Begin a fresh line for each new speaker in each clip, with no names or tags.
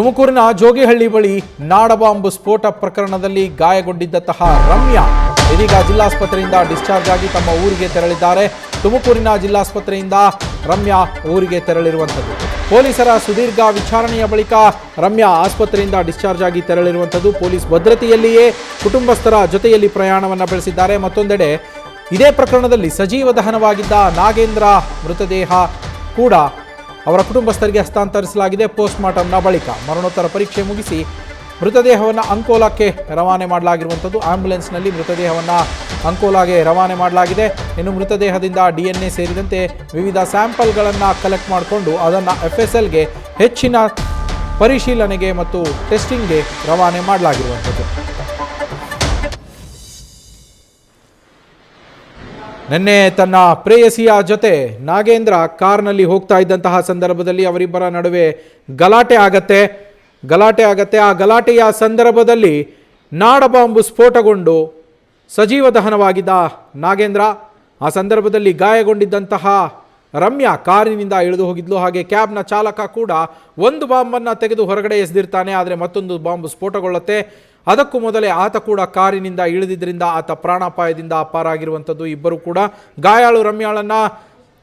ತುಮಕೂರಿನ ಜೋಗಿಹಳ್ಳಿ ಬಳಿ ನಾಡಬಾಂಬ್ ಸ್ಫೋಟ ಪ್ರಕರಣದಲ್ಲಿ ಗಾಯಗೊಂಡಿದ್ದಂತಹ ರಮ್ಯಾ ಇದೀಗ ಜಿಲ್ಲಾಸ್ಪತ್ರೆಯಿಂದ ಡಿಸ್ಚಾರ್ಜ್ ಆಗಿ ತಮ್ಮ ಊರಿಗೆ ತೆರಳಿದ್ದಾರೆ. ತುಮಕೂರಿನ ಜಿಲ್ಲಾಸ್ಪತ್ರೆಯಿಂದ ರಮ್ಯಾ ಊರಿಗೆ ತೆರಳಿರುವಂಥದ್ದು. ಪೊಲೀಸರ ಸುದೀರ್ಘ ವಿಚಾರಣೆಯ ಬಳಿಕ ರಮ್ಯಾ ಆಸ್ಪತ್ರೆಯಿಂದ ಡಿಸ್ಚಾರ್ಜ್ ಆಗಿ ತೆರಳಿರುವಂಥದ್ದು. ಪೊಲೀಸ್ ಭದ್ರತೆಯಲ್ಲಿಯೇ ಕುಟುಂಬಸ್ಥರ ಜೊತೆಯಲ್ಲಿ ಪ್ರಯಾಣವನ್ನು ಬೆಳೆಸಿದ್ದಾರೆ. ಮತ್ತೊಂದೆಡೆ ಇದೇ ಪ್ರಕರಣದಲ್ಲಿ ಸಜೀವ ದಹನವಾಗಿದ್ದ ನಾಗೇಂದ್ರ ಮೃತದೇಹ ಕೂಡ ಅವರ ಕುಟುಂಬಸ್ಥರಿಗೆ ಹಸ್ತಾಂತರಿಸಲಾಗಿದೆ. ಪೋಸ್ಟ್ ಮಾರ್ಟಂನ ಬಳಿಕ ಮರಣೋತ್ತರ ಪರೀಕ್ಷೆ ಮುಗಿಸಿ ಮೃತದೇಹವನ್ನು ಅಂಕೋಲಾಕ್ಕೆ ರವಾನೆ ಮಾಡಲಾಗಿರುವಂಥದ್ದು. ಆಂಬ್ಯುಲೆನ್ಸ್ನಲ್ಲಿ ಮೃತದೇಹವನ್ನು ಅಂಕೋಲಾಗೆ ರವಾನೆ ಮಾಡಲಾಗಿದೆ. ಇನ್ನು ಮೃತದೇಹದಿಂದ DNA ಸೇರಿದಂತೆ ವಿವಿಧ ಸ್ಯಾಂಪಲ್ಗಳನ್ನು ಕಲೆಕ್ಟ್ ಮಾಡಿಕೊಂಡು ಅದನ್ನು FSLಗೆ ಹೆಚ್ಚಿನ ಪರಿಶೀಲನೆಗೆ ಮತ್ತು ಟೆಸ್ಟಿಂಗ್ಗೆ ರವಾನೆ ಮಾಡಲಾಗಿರುವಂಥದ್ದು. ನಿನ್ನೆ ತನ್ನ ಪ್ರೇಯಸಿಯ ಜೊತೆ ನಾಗೇಂದ್ರ ಕಾರ್ನಲ್ಲಿ ಹೋಗ್ತಾ ಇದ್ದಂತಹ ಸಂದರ್ಭದಲ್ಲಿ ಅವರಿಬ್ಬರ ನಡುವೆ ಗಲಾಟೆ ಆಗತ್ತೆ. ಆ ಗಲಾಟೆಯ ಸಂದರ್ಭದಲ್ಲಿ ನಾಡಬಾಂಬ್ ಸ್ಫೋಟಗೊಂಡು ಸಜೀವ ದಹನವಾಗಿದ್ದ ನಾಗೇಂದ್ರ, ಆ ಸಂದರ್ಭದಲ್ಲಿ ಗಾಯಗೊಂಡಿದ್ದಂತಹ ರಮ್ಯಾ ಕಾರಿನಿಂದ ಇಳಿದು ಹೋಗಿದ್ಲು. ಹಾಗೆ ಕ್ಯಾಬ್ನ ಚಾಲಕ ಕೂಡ ಒಂದು ಬಾಂಬನ್ನು ತೆಗೆದು ಹೊರಗಡೆ ಎಸೆದಿರ್ತಾನೆ. ಆದರೆ ಮತ್ತೊಂದು ಬಾಂಬ್ ಸ್ಫೋಟಗೊಳ್ಳುತ್ತೆ. ಅದಕ್ಕೂ ಮೊದಲೇ ಆತ ಕೂಡ ಕಾರಿನಿಂದ ಇಳಿದಿದ್ದರಿಂದ ಆತ ಪ್ರಾಣಾಪಾಯದಿಂದ ಪಾರಾಗಿರುವಂಥದ್ದು. ಇಬ್ಬರು ಕೂಡ ಗಾಯಾಳು ರಮ್ಯಾಳನ್ನು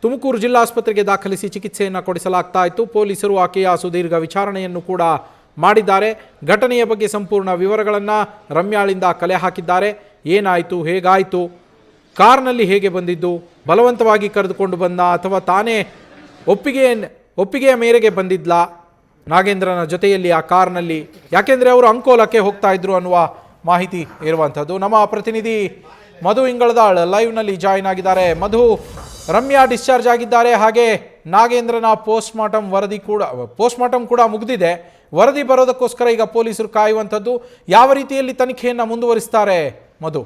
ತುಮಕೂರು ಜಿಲ್ಲಾಸ್ಪತ್ರೆಗೆ ದಾಖಲಿಸಿ ಚಿಕಿತ್ಸೆಯನ್ನು ಕೊಡಿಸಲಾಗ್ತಾ ಇತ್ತು. ಪೊಲೀಸರು ಆಕೆಯ ಸುದೀರ್ಘ ವಿಚಾರಣೆಯನ್ನು ಕೂಡ ಮಾಡಿದ್ದಾರೆ. ಘಟನೆಯ ಬಗ್ಗೆ ಸಂಪೂರ್ಣ ವಿವರಗಳನ್ನು ರಮ್ಯಾಳಿಂದ ಕಲೆ ಹಾಕಿದ್ದಾರೆ. ಏನಾಯಿತು, ಹೇಗಾಯಿತು, ಕಾರ್ನಲ್ಲಿ ಹೇಗೆ ಬಂದಿದ್ದು, ಬಲವಂತವಾಗಿ ಕರೆದುಕೊಂಡು ಬಂದ ಅಥವಾ ತಾನೇ ಒಪ್ಪಿಗೆಯ ಮೇರೆಗೆ ಬಂದಿದ್ಲಾ ನಾಗೇಂದ್ರನ ಜೊತೆಯಲ್ಲಿ ಆ ಕಾರ್ನಲ್ಲಿ, ಯಾಕೆಂದರೆ ಅವರು ಅಂಕೋಲಕ್ಕೆ ಹೋಗ್ತಾ ಇದ್ರು ಅನ್ನುವ ಮಾಹಿತಿ ಇರುವಂಥದ್ದು. ನಮ್ಮ ಪ್ರತಿನಿಧಿ ಮಧು ಇಂಗಳದಾಳ್ ಲೈವ್ನಲ್ಲಿ ಜಾಯಿನ್ ಆಗಿದ್ದಾರೆ. ಮಧು, ರಮ್ಯಾ ಡಿಸ್ಚಾರ್ಜ್ ಆಗಿದ್ದಾರೆ, ಹಾಗೆ ನಾಗೇಂದ್ರನ ಪೋಸ್ಟ್ ಮಾರ್ಟಮ್ ಕೂಡ ಮುಗಿದಿದೆ. ವರದಿ ಬರೋದಕ್ಕೋಸ್ಕರ ಈಗ ಪೊಲೀಸರು ಕಾಯುವಂಥದ್ದು. ಯಾವ ರೀತಿಯಲ್ಲಿ ತನಿಖೆಯನ್ನು ಮುಂದುವರಿಸ್ತಾರೆ ಮಧು?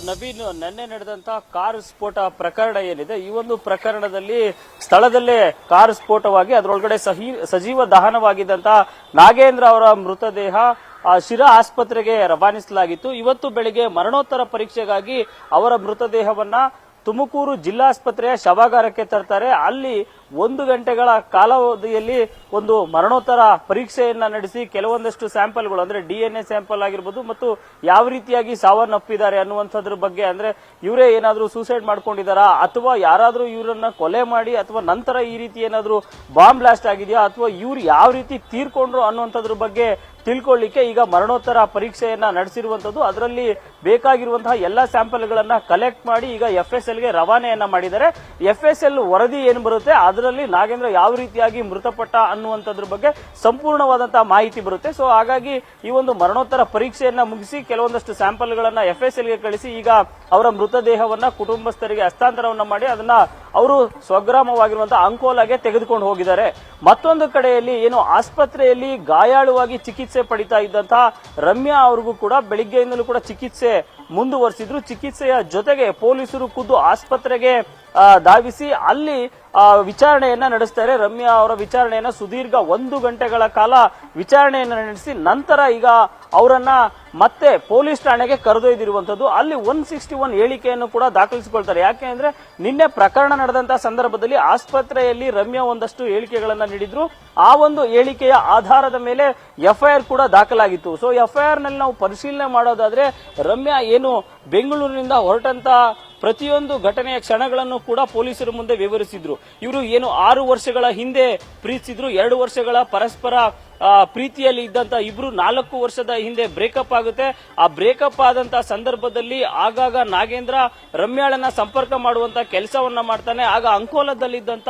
ನವೀನ್, ನಿನ್ನೆ ನಡೆದಂತ ಕಾರು ಸ್ಫೋಟ ಪ್ರಕರಣ ಏನಿದೆ, ಈ ಒಂದು ಪ್ರಕರಣದಲ್ಲಿ ಸ್ಥಳದಲ್ಲೇ ಕಾರು ಸ್ಫೋಟವಾಗಿ ಅದರೊಳಗಡೆ ಸಜೀವ ದಹನವಾಗಿದ್ದಂತ ನಾಗೇಂದ್ರ ಅವರ ಮೃತದೇಹ ಶಿರಾ ಆಸ್ಪತ್ರೆಗೆ ರವಾನಿಸಲಾಗಿತ್ತು. ಇವತ್ತು ಬೆಳಿಗ್ಗೆ ಮರಣೋತ್ತರ ಪರೀಕ್ಷೆಗಾಗಿ ಅವರ ಮೃತದೇಹವನ್ನ ತುಮಕೂರು ಜಿಲ್ಲಾಸ್ಪತ್ರೆಯ ಶವಾಗಾರಕ್ಕೆ ತರ್ತಾರೆ. ಅಲ್ಲಿ 1 ಗಂಟೆಗಳ ಕಾಲಾವಧಿಯಲ್ಲಿ ಒಂದು ಮರಣೋತ್ತರ ಪರೀಕ್ಷೆಯನ್ನ ನಡೆಸಿ ಕೆಲವೊಂದಷ್ಟು ಸ್ಯಾಂಪಲ್ಗಳು ಅಂದ್ರೆ DNA ಸ್ಯಾಂಪಲ್ ಆಗಿರ್ಬೋದು ಮತ್ತು ಯಾವ ರೀತಿಯಾಗಿ ಸಾವನ್ನಪ್ಪಿದ್ದಾರೆ ಅನ್ನುವಂಥದ್ರ ಬಗ್ಗೆ, ಅಂದ್ರೆ ಇವರೇ ಏನಾದ್ರೂ ಸೂಸೈಡ್ ಮಾಡ್ಕೊಂಡಿದಾರಾ ಅಥವಾ ಯಾರಾದ್ರೂ ಇವರನ್ನ ಕೊಲೆ ಮಾಡಿ ಅಥವಾ ನಂತರ ಈ ರೀತಿ ಏನಾದ್ರೂ ಬಾಂಬ್ ಬ್ಲಾಸ್ಟ್ ಆಗಿದೆಯಾ ಅಥವಾ ಇವ್ರು ಯಾವ ರೀತಿ ತೀರ್ಕೊಂಡ್ರು ಅನ್ನುವಂಥದ್ರ ಬಗ್ಗೆ ತಿಳ್ಕೊಳ್ಳಿಕ್ಕೆ ಈಗ ಮರಣೋತ್ತರ ಪರೀಕ್ಷೆಯನ್ನ ನಡೆಸಿರುವಂತದ್ದು. ಅದರಲ್ಲಿ ಬೇಕಾಗಿರುವಂತಹ ಎಲ್ಲಾ ಸ್ಯಾಂಪಲ್ಗಳನ್ನ ಕಲೆಕ್ಟ್ ಮಾಡಿ ಈಗ FSLಗೆ ರವಾನೆಯನ್ನ ಮಾಡಿದ್ದಾರೆ. FSL ವರದಿ ಏನು ಬರುತ್ತೆ ಅದರಲ್ಲಿ ನಾಗೇಂದ್ರ ಯಾವ ರೀತಿಯಾಗಿ ಮೃತಪಟ್ಟ ಅನ್ನುವಂಥದ್ರ ಬಗ್ಗೆ ಸಂಪೂರ್ಣವಾದಂತಹ ಮಾಹಿತಿ ಬರುತ್ತೆ. ಸೊ ಹಾಗಾಗಿ ಈ ಒಂದು ಮರಣೋತ್ತರ ಪರೀಕ್ಷೆಯನ್ನ ಮುಗಿಸಿ ಕೆಲವೊಂದಷ್ಟು ಸ್ಯಾಂಪಲ್ಗಳನ್ನ FSLಗೆ ಕಳಿಸಿ ಈಗ ಅವರ ಮೃತದೇಹವನ್ನ ಕುಟುಂಬಸ್ಥರಿಗೆ ಹಸ್ತಾಂತರವನ್ನ ಮಾಡಿ ಅದನ್ನ ಅವರು ಸ್ವಗ್ರಾಮವಾಗಿರುವಂತಹ ಅಂಕೋಲಾಗೆ ತೆಗೆದುಕೊಂಡು ಹೋಗಿದ್ದಾರೆ. ಮತ್ತೊಂದು ಕಡೆಯಲ್ಲಿ ಏನು ಆಸ್ಪತ್ರೆಯಲ್ಲಿ ಗಾಯಾಳುವಾಗಿ ಚಿಕಿತ್ಸೆ ಪಡಿತಾ ಇದ್ದಂತಹ ರಮ್ಯಾ ಅವ್ರಿಗೂ ಕೂಡ ಬೆಳಿಗ್ಗೆಯಿಂದಲೂ ಕೂಡ ಚಿಕಿತ್ಸೆ ಮುಂದುವರಿಸಿದ್ರು. ಚಿಕಿತ್ಸೆಯ ಜೊತೆಗೆ ಪೊಲೀಸರು ಖುದ್ದು ಆಸ್ಪತ್ರೆಗೆ ಧಾವಿಸಿ ಅಲ್ಲಿ ವಿಚಾರಣೆಯನ್ನ ನಡೆಸ್ತಾರೆ. ರಮ್ಯಾ ಅವರ ವಿಚಾರಣೆಯನ್ನ ಸುದೀರ್ಘ 1 ಗಂಟೆಗಳ ಕಾಲ ವಿಚಾರಣೆಯನ್ನ ನಡೆಸಿ ನಂತರ ಈಗ ಅವರನ್ನ ಮತ್ತೆ ಪೊಲೀಸ್ ಠಾಣೆಗೆ ಕರೆದೊಯ್ದಿರುವಂತದ್ದು. ಅಲ್ಲಿ 161 ಹೇಳಿಕೆಯನ್ನು ಕೂಡ ದಾಖಲಿಸಿಕೊಳ್ತಾರೆ. ಯಾಕೆ ಅಂದ್ರೆ ನಿನ್ನೆ ಪ್ರಕರಣ ನಡೆದಂತಹ ಸಂದರ್ಭದಲ್ಲಿ ಆಸ್ಪತ್ರೆಯಲ್ಲಿ ರಮ್ಯಾ ಒಂದಷ್ಟು ಹೇಳಿಕೆಗಳನ್ನ ನೀಡಿದ್ರು. ಆ ಒಂದು ಹೇಳಿಕೆಯ ಆಧಾರದ ಮೇಲೆ FIR ಕೂಡ ದಾಖಲಾಗಿತ್ತು. ಸೊ FIR ನಲ್ಲಿ ನಾವು ಪರಿಶೀಲನೆ ಮಾಡೋದಾದ್ರೆ ರಮ್ಯಾ ಏನು ಬೆಂಗಳೂರಿನಿಂದ ಹೊರಟಂತ ಪ್ರತಿಯೊಂದು ಘಟನೆಯ ಕ್ಷಣಗಳನ್ನು ಕೂಡ ಪೊಲೀಸರ ಮುಂದೆ ವಿವರಿಸಿದ್ರು. ಇವರು ಏನು 6 ವರ್ಷಗಳ ಹಿಂದೆ ಪ್ರೀತಿಸಿದ್ರು, 2 ವರ್ಷಗಳ ಪರಸ್ಪರ ಪ್ರೀತಿಯಲ್ಲಿ ಇದ್ದಂತ ಇಬ್ರು 4 ವರ್ಷದ ಹಿಂದೆ ಬ್ರೇಕಪ್ ಆಗುತ್ತೆ. ಆ ಬ್ರೇಕಪ್ ಆದಂತ ಸಂದರ್ಭದಲ್ಲಿ ಆಗಾಗ ನಾಗೇಂದ್ರ ರಮ್ಯಾಳನ್ನ ಸಂಪರ್ಕ ಮಾಡುವಂತ ಕೆಲಸವನ್ನ ಮಾಡ್ತಾನೆ. ಆಗ ಅಂಕೋಲದಲ್ಲಿದ್ದಂತ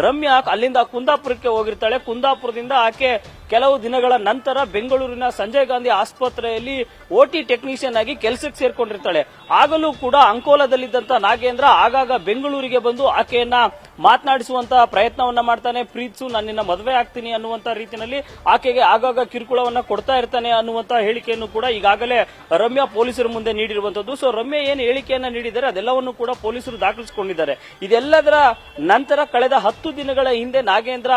ರಮ್ಯಾ ಅಲ್ಲಿಂದ ಕುಂದಾಪುರಕ್ಕೆ ಹೋಗಿರ್ತಾಳೆ. ಕುಂದಾಪುರದಿಂದ ಆಕೆ ಕೆಲವು ದಿನಗಳ ನಂತರ ಬೆಂಗಳೂರಿನ ಸಂಜಯ್ ಗಾಂಧಿ ಆಸ್ಪತ್ರೆಯಲ್ಲಿ OT ಟೆಕ್ನಿಷಿಯನ್ ಆಗಿ ಕೆಲಸಕ್ಕೆ ಸೇರ್ಕೊಂಡಿರ್ತಾಳೆ. ಆಗಲೂ ಕೂಡ ಅಂಕೋಲದಲ್ಲಿದ್ದಂತ ನಾಗೇಂದ್ರ ಆಗಾಗ ಬೆಂಗಳೂರಿಗೆ ಬಂದು ಆಕೆಯನ್ನ ಮಾತನಾಡಿಸುವಂತಹ ಪ್ರಯತ್ನವನ್ನ ಮಾಡ್ತಾನೆ. ಪ್ರೀತ್ಸು, ನನ್ನಿನ್ನ ಮದುವೆ ಆಗ್ತೀನಿ ಅನ್ನುವಂತ ರೀತಿಯಲ್ಲಿ ಆಕೆಗೆ ಆಗಾಗ ಕಿರುಕುಳವನ್ನ ಕೊಡ್ತಾ ಇರ್ತಾನೆ ಅನ್ನುವಂತ ಹೇಳಿಕೆಯನ್ನು ಕೂಡ ಈಗಾಗಲೇ ರಮ್ಯಾ ಪೊಲೀಸರ ಮುಂದೆ ನೀಡಿರುವಂತದ್ದು. ಸೊ ರಮ್ಯಾ ಏನು ಹೇಳಿಕೆಯನ್ನ ನೀಡಿದ್ದಾರೆ ಅದೆಲ್ಲವನ್ನು ಕೂಡ ಪೊಲೀಸರು ದಾಖಲಿಸಿಕೊಂಡಿದ್ದಾರೆ. ಇದೆಲ್ಲದರ ನಂತರ ಕಳೆದ 10 ದಿನಗಳ ಹಿಂದೆ ನಾಗೇಂದ್ರ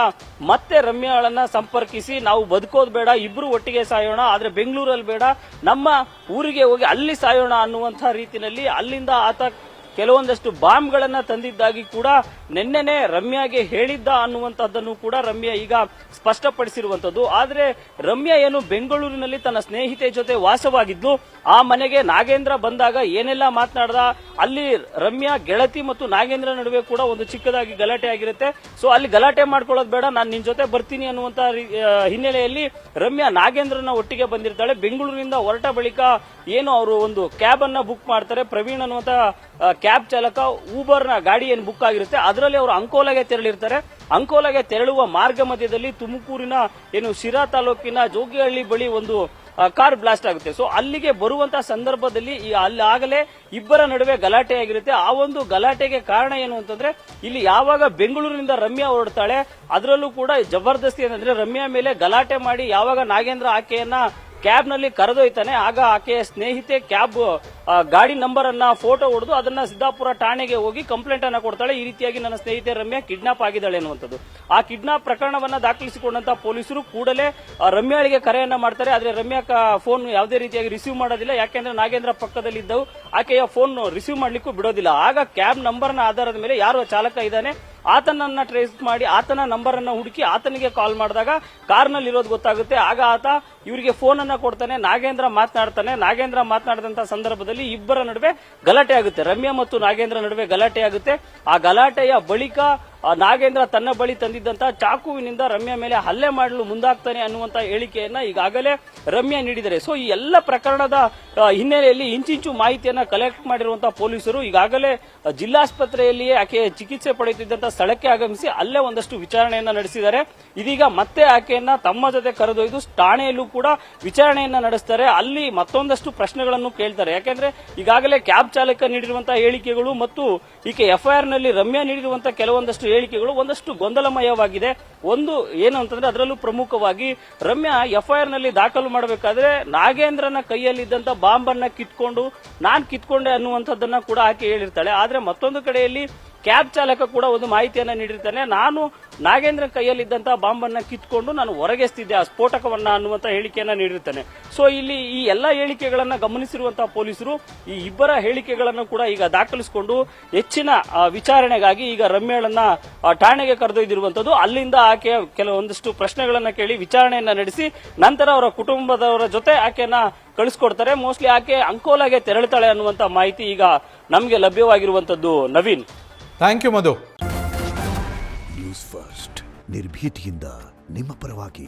ಮತ್ತೆ ರಮ್ಯಾಳನ್ನ ಸಂಪರ್ಕಿಸಿ, ನಾವು ಬದುಕೋದು ಬೇಡ, ಇಬ್ರು ಒಟ್ಟಿಗೆ ಸಾಯೋಣ, ಆದ್ರೆ ಬೆಂಗಳೂರಲ್ಲಿ ಬೇಡ, ನಮ್ಮ ಊರಿಗೆ ಹೋಗಿ ಅಲ್ಲಿ ಸಾಯೋಣ ಅನ್ನುವಂತಹ ರೀತಿಯಲ್ಲಿ ಅಲ್ಲಿಂದ ಆತ ಕೆಲವೊಂದಷ್ಟು ಬಾಂಬ್ಗಳನ್ನ ತಂದಿದ್ದಾಗಿ ಕೂಡ ನಿನ್ನೆನೆ ರಮ್ಯಾಗೆ ಹೇಳಿದ್ದ ಅನ್ನುವಂಥದ್ದನ್ನು ಕೂಡ ರಮ್ಯಾ ಈಗ ಸ್ಪಷ್ಟಪಡಿಸಿರುವಂತದ್ದು. ಆದ್ರೆ ರಮ್ಯಾ ಏನು ಬೆಂಗಳೂರಿನಲ್ಲಿ ತನ್ನ ಸ್ನೇಹಿತೆ ಜೊತೆ ವಾಸವಾಗಿದ್ಲು, ಆ ಮನೆಗೆ ನಾಗೇಂದ್ರ ಬಂದಾಗ ಏನೆಲ್ಲ ಮಾತನಾಡ್ದ, ಅಲ್ಲಿ ರಮ್ಯಾ ಗೆಳತಿ ಮತ್ತು ನಾಗೇಂದ್ರ ನಡುವೆ ಕೂಡ ಒಂದು ಚಿಕ್ಕದಾಗಿ ಗಲಾಟೆ ಆಗಿರುತ್ತೆ. ಸೊ ಅಲ್ಲಿ ಗಲಾಟೆ ಮಾಡ್ಕೊಳ್ಳೋದು ಬೇಡ, ನಾನು ನಿನ್ ಜೊತೆ ಬರ್ತೀನಿ ಅನ್ನುವಂತ ಹಿನ್ನೆಲೆಯಲ್ಲಿ ರಮ್ಯಾ ನಾಗೇಂದ್ರನ ಒಟ್ಟಿಗೆ ಬಂದಿರ್ತಾಳೆ. ಬೆಂಗಳೂರಿನಿಂದ ಹೊರಟ ಬಳಿಕ ಏನು ಅವರು ಒಂದು ಕ್ಯಾಬ್ ಅನ್ನ ಬುಕ್ ಮಾಡ್ತಾರೆ. ಪ್ರವೀಣ್ ಅನ್ನುವಂತ ಕ್ಯಾಬ್ ಚಾಲಕ ಊಬರ್ ನ ಗಾಡಿ ಏನು ಬುಕ್ ಆಗಿರುತ್ತೆ ಅದರಲ್ಲಿ ಅವರು ಅಂಕೋಲಾಗೆ ತೆರಳಿರ್ತಾರೆ. ಅಂಕೋಲಾಗೆ ತೆರಳುವ ಮಾರ್ಗ ಮಧ್ಯದಲ್ಲಿ ತುಮಕೂರಿನ ಏನು ಶಿರಾ ತಾಲೂಕಿನ ಜೋಗಿಹಳ್ಳಿ ಬಳಿ ಒಂದು ಕಾರ್ ಬ್ಲಾಸ್ಟ್ ಆಗುತ್ತೆ. ಸೊ ಅಲ್ಲಿಗೆ ಬರುವಂತಹ ಸಂದರ್ಭದಲ್ಲಿ ಅಲ್ಲಿ ಆಗಲೇ ಇಬ್ಬರ ನಡುವೆ ಗಲಾಟೆ ಆಗಿರುತ್ತೆ. ಆ ಒಂದು ಗಲಾಟೆಗೆ ಕಾರಣ ಏನು ಅಂತಂದ್ರೆ, ಇಲ್ಲಿ ಯಾವಾಗ ಬೆಂಗಳೂರಿನಿಂದ ರಮ್ಯಾ ಹೊರಡ್ತಾಳೆ ಅದರಲ್ಲೂ ಕೂಡ ಜಬರ್ದಸ್ತಿ ಅಂತಂದ್ರೆ ರಮ್ಯಾ ಮೇಲೆ ಗಲಾಟೆ ಮಾಡಿ ಯಾವಾಗ ನಾಗೇಂದ್ರ ಆಕೆಯನ್ನ ಕ್ಯಾಬ್ ನಲ್ಲಿ ಕರೆದೊಯ್ತಾನೆ, ಆಗ ಆಕೆಯ ಸ್ನೇಹಿತೆ ಕ್ಯಾಬ್ ಗಾಡಿ ನಂಬರ್ ಅನ್ನ ಫೋಟೋ ಹೊಡೆದು ಅದನ್ನ ಸಿದ್ದಾಪುರ ಠಾಣೆಗೆ ಹೋಗಿ ಕಂಪ್ಲೇಂಟ್ ಅನ್ನ ಕೊಡ್ತಾಳೆ. ಈ ರೀತಿಯಾಗಿ ನನ್ನ ಸ್ನೇಹಿತೆ ರಮ್ಯಾ ಕಿಡ್ನಾಪ್ ಆಗಿದ್ದಾಳೆ ಅನ್ನುವಂಥದ್ದು. ಆ ಕಿಡ್ನಾಪ್ ಪ್ರಕರಣವನ್ನ ದಾಖಲಿಸಿಕೊಂಡಂತ ಪೊಲೀಸರು ಕೂಡಲೇ ರಮ್ಯಾಳಿಗೆ ಕರೆಯನ್ನ ಮಾಡ್ತಾರೆ. ಆದ್ರೆ ರಮ್ಯಾ ಫೋನ್ ಯಾವುದೇ ರೀತಿಯಾಗಿ ರಿಸೀವ್ ಮಾಡೋದಿಲ್ಲ, ಯಾಕೆಂದ್ರೆ ನಾಗೇಂದ್ರ ಪಕ್ಕದಲ್ಲಿ ಇದ್ದವು ಆಕೆಯ ಫೋನ್ ರಿಸೀವ್ ಮಾಡ್ಲಿಕ್ಕೂ ಬಿಡೋದಿಲ್ಲ. ಆಗ ಕ್ಯಾಬ್ ನಂಬರ್ ನ ಆಧಾರದ ಮೇಲೆ ಯಾರು ಚಾಲಕ ಇದ್ದಾನೆ ಆತನನ್ನ ಟ್ರೇಸ್ ಮಾಡಿ ಆತನ ನಂಬರ್ ಅನ್ನ ಹುಡುಕಿ ಆತನಿಗೆ ಕಾಲ್ ಮಾಡಿದಾಗ ಕಾರ್ನಲ್ಲಿ ಇರೋದು ಗೊತ್ತಾಗುತ್ತೆ. ಆಗ ಆತ ಇವರಿಗೆ ಫೋನ್ ಅನ್ನ ಕೊಡ್ತಾನೆ, ನಾಗೇಂದ್ರ ಮಾತನಾಡ್ತಾನೆ. ನಾಗೇಂದ್ರ ಮಾತನಾಡಿದಂತ ಸಂದರ್ಭದಲ್ಲಿ ಇಬ್ಬರ ನಡುವೆ ಗಲಾಟೆ ಆಗುತ್ತೆ, ರಮ್ಯಾ ಮತ್ತು ನಾಗೇಂದ್ರ ನಡುವೆ ಗಲಾಟೆ ಆಗುತ್ತೆ. ಆ ಗಲಾಟೆಯ ಬಳಿಕ ನಾಗೇಂದ್ರ ತನ್ನ ಬಳಿ ತಂದಿದ್ದಂತಹ ಚಾಕುವಿನಿಂದ ರಮ್ಯಾ ಮೇಲೆ ಹಲ್ಲೆ ಮಾಡಲು ಮುಂದಾಗ್ತಾನೆ ಅನ್ನುವಂತ ಹೇಳಿಕೆಯನ್ನ ಈಗಾಗಲೇ ರಮ್ಯಾ ನೀಡಿದ್ದಾರೆ. ಸೊ ಈ ಎಲ್ಲ ಪ್ರಕರಣದ ಹಿನ್ನೆಲೆಯಲ್ಲಿ ಇಂಚಿಂಚು ಮಾಹಿತಿಯನ್ನ ಕಲೆಕ್ಟ್ ಮಾಡಿರುವಂತಹ ಪೊಲೀಸರು ಈಗಾಗಲೇ ಜಿಲ್ಲಾಸ್ಪತ್ರೆಯಲ್ಲಿಯೇ ಆಕೆ ಚಿಕಿತ್ಸೆ ಪಡೆಯುತ್ತಿದ್ದಂತಹ ಸ್ಥಳಕ್ಕೆ ಆಗಮಿಸಿ ಅಲ್ಲೇ ಒಂದಷ್ಟು ವಿಚಾರಣೆಯನ್ನ ನಡೆಸಿದ್ದಾರೆ. ಇದೀಗ ಮತ್ತೆ ಆಕೆಯನ್ನ ತಮ್ಮ ಜೊತೆ ಕರೆದೊಯ್ದು ಠಾಣೆಯಲ್ಲೂ ಕೂಡ ವಿಚಾರಣೆಯನ್ನ ನಡೆಸ್ತಾರೆ. ಅಲ್ಲಿ ಮತ್ತೊಂದಷ್ಟು ಪ್ರಶ್ನೆಗಳನ್ನು ಕೇಳ್ತಾರೆ. ಯಾಕೆಂದ್ರೆ ಈಗಾಗಲೇ ಕ್ಯಾಬ್ ಚಾಲಕ ನೀಡಿರುವಂತಹ ಹೇಳಿಕೆಗಳು ಮತ್ತು ಈಕೆ ಎಫ್ಐಆರ್ ನಲ್ಲಿ ರಮ್ಯಾ ನೀಡಿರುವಂತಹ ಕೆಲವೊಂದಷ್ಟು ಹೇಳಿಕೆಗಳು ಒಂದಷ್ಟು ಗೊಂದಲಮಯವಾಗಿದೆ. ಒಂದು ಏನು ಅಂತಂದ್ರೆ ಅದರಲ್ಲೂ ಪ್ರಮುಖವಾಗಿ ರಮ್ಯಾ ಎಫ್ಐಆರ್ ನಲ್ಲಿ ದಾಖಲು ಮಾಡಬೇಕಾದ್ರೆ ನಾಗೇಂದ್ರನ ಕೈಯಲ್ಲಿದ್ದಂತ ಬಾಂಬ್ ಅನ್ನ ಕಿತ್ಕೊಂಡು ನಾನ್ ಕಿತ್ಕೊಂಡೆ ಅನ್ನುವಂಥದ್ದನ್ನ ಕೂಡ ಆಕೆ ಹೇಳಿರ್ತಾಳೆ. ಆದ್ರೆ ಮತ್ತೊಂದು ಕಡೆಯಲ್ಲಿ ಕ್ಯಾಬ್ ಚಾಲಕ ಕೂಡ ಒಂದು ಮಾಹಿತಿಯನ್ನ ನೀಡಿರ್ತಾನೆ, ನಾನು ನಾಗೇಂದ್ರ ಕೈಯಲ್ಲಿದ್ದಂತಹ ಬಾಂಬ್ ಅನ್ನ ಕಿತ್ಕೊಂಡು ನಾನು ಹೊರಗೆಸ್ತಿದ್ದೆ ಆ ಸ್ಫೋಟಕವನ್ನ ಅನ್ನುವಂತ ಹೇಳಿಕೆಯನ್ನ ನೀಡಿರ್ತಾನೆ. ಸೊ ಇಲ್ಲಿ ಈ ಎಲ್ಲಾ ಹೇಳಿಕೆಗಳನ್ನ ಗಮನಿಸಿರುವಂತಹ ಪೊಲೀಸರು ಈ ಇಬ್ಬರ ಹೇಳಿಕೆಗಳನ್ನು ಕೂಡ ಈಗ ದಾಖಲಿಸಿಕೊಂಡು ಹೆಚ್ಚಿನ ವಿಚಾರಣೆಗಾಗಿ ಈಗ ರಮ್ಯಾಳನ್ನ ಠಾಣೆಗೆ ಕರೆದೊಯ್ದಿರುವಂತದ್ದು. ಅಲ್ಲಿಂದ ಆಕೆ ಕೆಲವೊಂದಷ್ಟು ಪ್ರಶ್ನೆಗಳನ್ನ ಕೇಳಿ ವಿಚಾರಣೆಯನ್ನ ನಡೆಸಿ ನಂತರ ಅವರ ಕುಟುಂಬದವರ ಜೊತೆ ಆಕೆಯನ್ನ ಕಳಿಸ್ಕೊಡ್ತಾರೆ. ಮೋಸ್ಟ್ಲಿ ಆಕೆ ಅಂಕೋಲಾಗೆ ತೆರಳುತ್ತಾಳೆ ಅನ್ನುವಂತ ಮಾಹಿತಿ ಈಗ ನಮಗೆ ಲಭ್ಯವಾಗಿರುವಂತದ್ದು. Naveen,
thank you Madhu.
News first ನಿರ್ಭೀತಿಯಿಂದ ನಿಮ್ಮ ಪರವಾಗಿ.